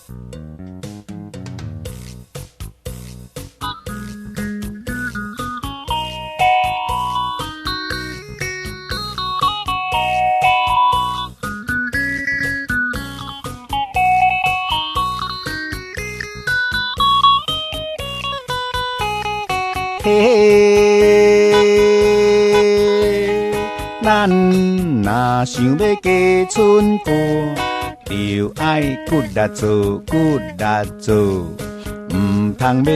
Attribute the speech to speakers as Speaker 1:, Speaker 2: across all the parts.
Speaker 1: 咱若想要加春歌，就爱骨力做，骨力做，唔通要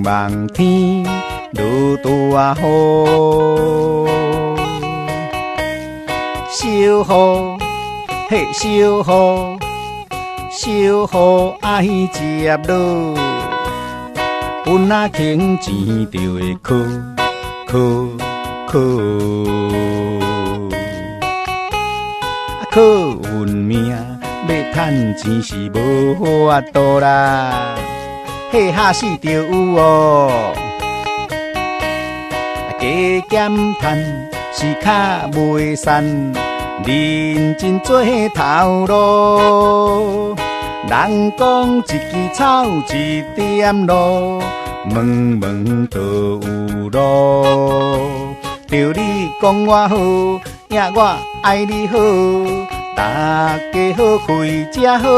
Speaker 1: 望天落大雨。小雨，嘿小雨，小雨爱接落，阮仔捡钱就会哭。靠运命要趁钱是无法度啦，嘿哈死就有哦。加减赚是较袂散，认真做头路。人讲一枝草一点露，问问都有路。着你讲我好，也我爱你好，大家好开才好。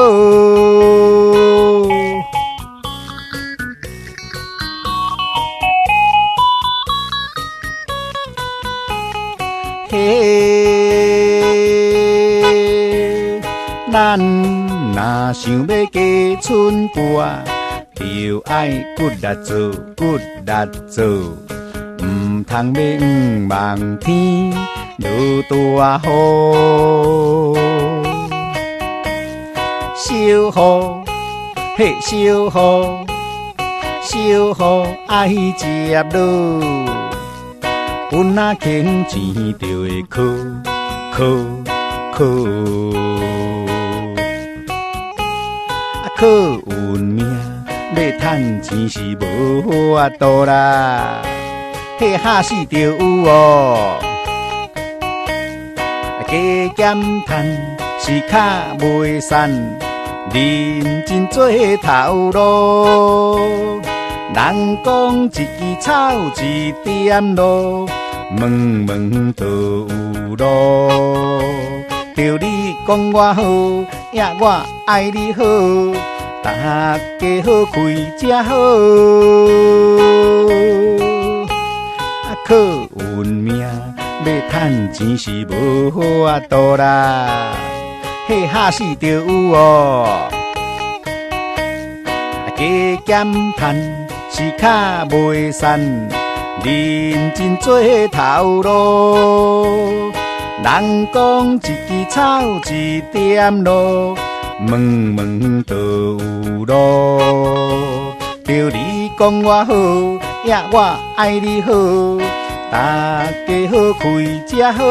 Speaker 1: 嘿，咱若想要加春歌，就爱骨力做，骨力做。唔通要望天落大雨，小雨，嘿小雨，小雨爱接落，阮仔捡钱就会哭。靠运命要趁钱是无法度啦。嘿哈死就有哦，加减赚是较袂散，认真做头路。人讲一枝草一点露，问问都有路。着你讲我好，也我爱你好，大家好开才好。靠运命要趁钱是无法度啦，嘿哈死就有哦。加减赚是较袂散，认真做头路。人讲一枝草一点露，问问都有路。着你讲我好，也我爱你好，大家好开才好。